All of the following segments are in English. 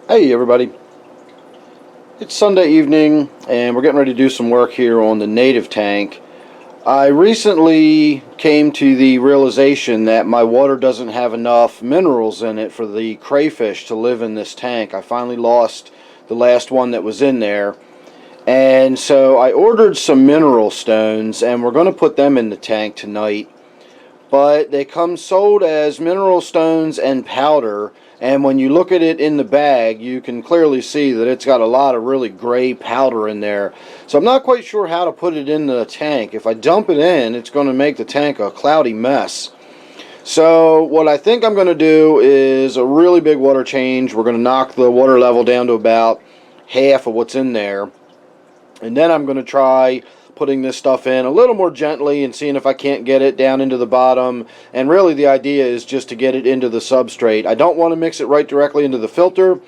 Hey everybody, it's Sunday evening and we're getting ready to do some work here on the native tank. I recently came to the realization that my water doesn't have enough minerals in it for the crayfish to live in this tank. I finally lost the last one that was in there, and so I ordered some mineral stones and we're going to put them in the tank tonight. But they come sold as mineral stones and powder, and when you look at it in the bag you can clearly see that it's got a lot of really gray powder in there. So I'm not quite sure how to put it in the tank. If I dump it in, it's going to make the tank a cloudy mess. So what I think I'm going to do is a really big water change. We're going to knock the water level down to about half of what's in there, and then I'm going to try putting this stuff in a little more gently and seeing if I can't get it down into the bottom. And really the idea is just to get it into the substrate. I don't want to mix it right directly into the filter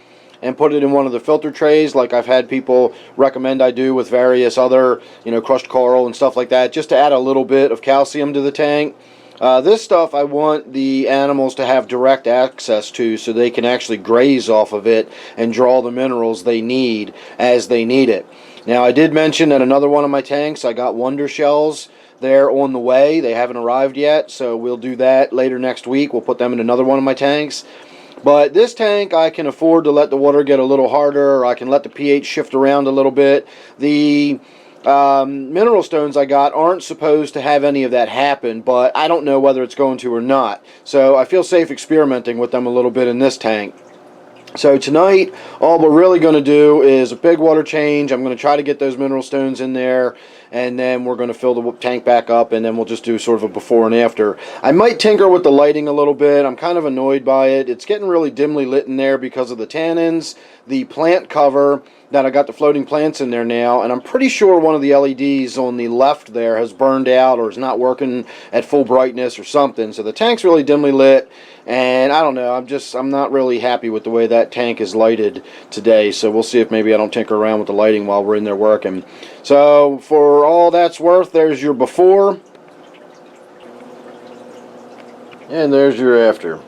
and put it in one of the filter trays like I've had people recommend I do with various other, crushed coral and stuff like that, just to add a little bit of calcium to the tank. This stuff I want the animals to have direct access to so they can actually graze off of it and draw the minerals they need as they need it. Now, I did mention that another one of my tanks, I got wonder shells. They're on the way. They haven't arrived yet, so we'll do that later next week. We'll put them in another one of my tanks. But this tank, I can afford to let the water get a little harder, or I can let the pH shift around a little bit. The mineral stones I got aren't supposed to have any of that happen, but I don't know whether it's going to or not. So I feel safe experimenting with them a little bit in this tank. So tonight, all we're really going to do is a big water change. I'm going to try to get those mineral stones in there, and then we're going to fill the tank back up, and then we'll just do sort of a before and after. I might tinker with the lighting a little bit. I'm kind of annoyed by it. It's getting really dimly lit in there because of the tannins, the plant cover, that I got the floating plants in there now, and I'm pretty sure one of the LEDs on the left there has burned out or is not working at full brightness or something. So the tank's really dimly lit, and I don't know, I'm not really happy with the way that tank is lighted today. So we'll see if maybe I don't tinker around with the lighting while we're in there working. So for all that's worth, there's your before, and there's your after.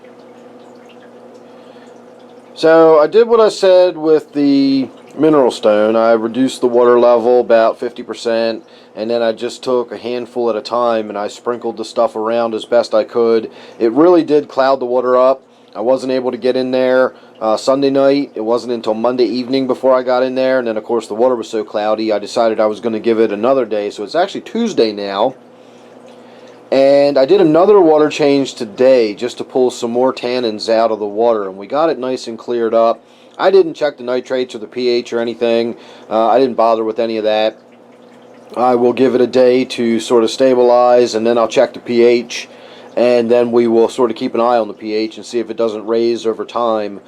So I did what I said with the mineral stone. I reduced the water level about 50%, and then I just took a handful at a time and I sprinkled the stuff around as best I could. It really did cloud the water up. I wasn't able to get in there Sunday night. It wasn't until Monday evening before I got in there, and then of course the water was so cloudy I decided I was going to give it another day. So it's actually Tuesday now. And I did another water change today just to pull some more tannins out of the water, and we got it nice and cleared up. I didn't check the nitrates or the pH or anything. I didn't bother with any of that. I will give it a day to sort of stabilize, and then I'll check the pH, and then we will sort of keep an eye on the pH and see if it doesn't raise over time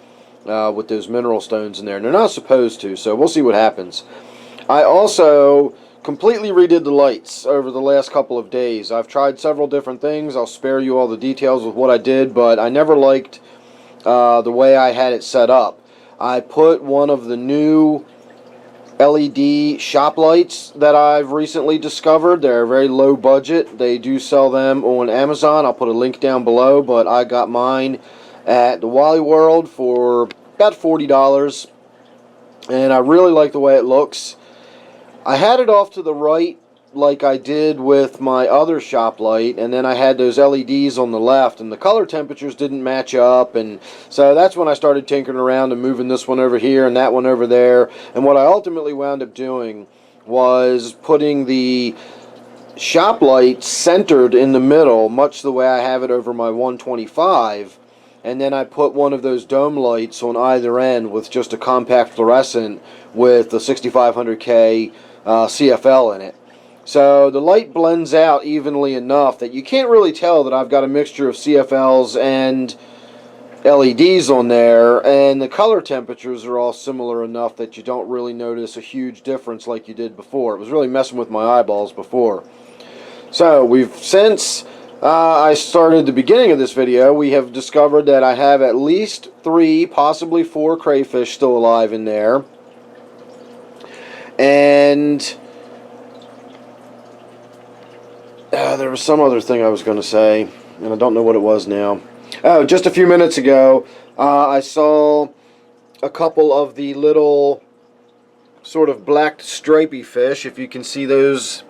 with those mineral stones in there. And they're not supposed to, so we'll see what happens. I also completely redid the lights over the last couple of days. I've tried several different things. I'll spare you all the details with what I did, but I never liked the way I had it set up. I put one of the new LED shop lights that I've recently discovered. They're very low budget. They do sell them on Amazon. I'll put a link down below, but I got mine at the Wally World for about $40, and I really like the way it looks. I had it off to the right like I did with my other shop light, and then I had those LEDs on the left, and the color temperatures didn't match up, and so that's when I started tinkering around and moving this one over here and that one over there. And what I ultimately wound up doing was putting the shop light centered in the middle, much the way I have it over my 125, and then I put one of those dome lights on either end with just a compact fluorescent with the 6500K CFL in it. So the light blends out evenly enough that you can't really tell that I've got a mixture of CFLs and LEDs on there, and the color temperatures are all similar enough that you don't really notice a huge difference like you did before. It was really messing with my eyeballs before. So we've since I started the beginning of this video, we have discovered that I have at least 3, possibly 4 crayfish still alive in there. And there was some other thing I was going to say, and I don't know what it was now. Oh, just a few minutes ago, I saw a couple of the little sort of black stripy fish, if you can see those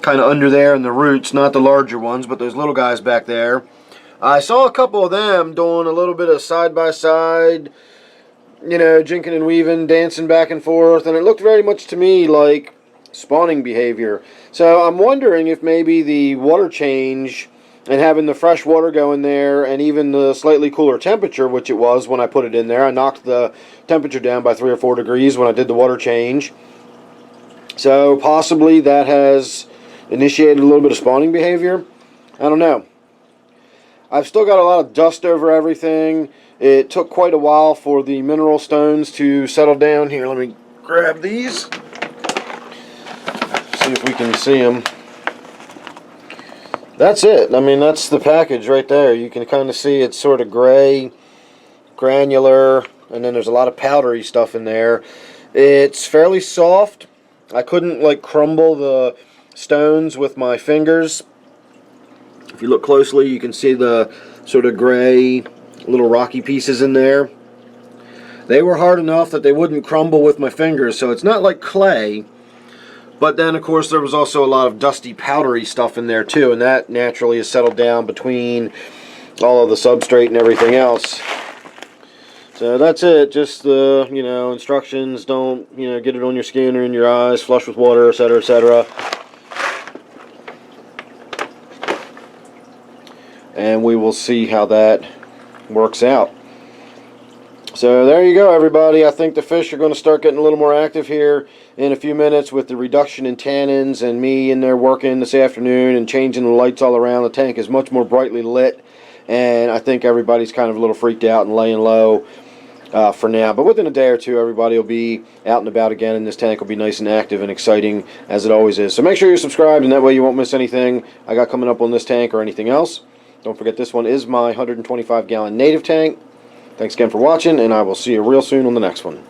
kind of under there in the roots, not the larger ones, but those little guys back there. I saw a couple of them doing a little bit of side-by-side, you know, jinking and weaving, dancing back and forth, and it looked very much to me like spawning behavior. So I'm wondering if maybe the water change and having the fresh water go in there and even the slightly cooler temperature, which it was when I put it in there. I knocked the temperature down by 3 or 4 degrees when I did the water change. So possibly that has initiated a little bit of spawning behavior. I don't know. I've still got a lot of dust over everything. It took quite a while for the mineral stones to settle down. Here, let me grab these. See if we can see them. That's it. I mean, that's the package right there. You can kind of see it's sort of gray, granular, and then there's a lot of powdery stuff in there. It's fairly soft. I couldn't like crumble the stones with my fingers. If you look closely, you can see the sort of gray little rocky pieces in there. They were hard enough that they wouldn't crumble with my fingers, so it's not like clay. But then, of course, there was also a lot of dusty, powdery stuff in there, too, and that naturally has settled down between all of the substrate and everything else. So that's it. Just the, you know, instructions. Don't, you know, get it on your skin or in your eyes. Flush with water, etc., etc. And we will see how that works out. So there you go, everybody. I think the fish are going to start getting a little more active here in a few minutes with the reduction in tannins and me in there working this afternoon and changing the lights all around. The tank is much more brightly lit, and I think everybody's kind of a little freaked out and laying low for now. But within a day or two, everybody will be out and about again, and this tank will be nice and active and exciting as it always is. So make sure you're subscribed, and that way you won't miss anything I got coming up on this tank or anything else. Don't forget, this one is my 125-gallon native tank. Thanks again for watching, and I will see you real soon on the next one.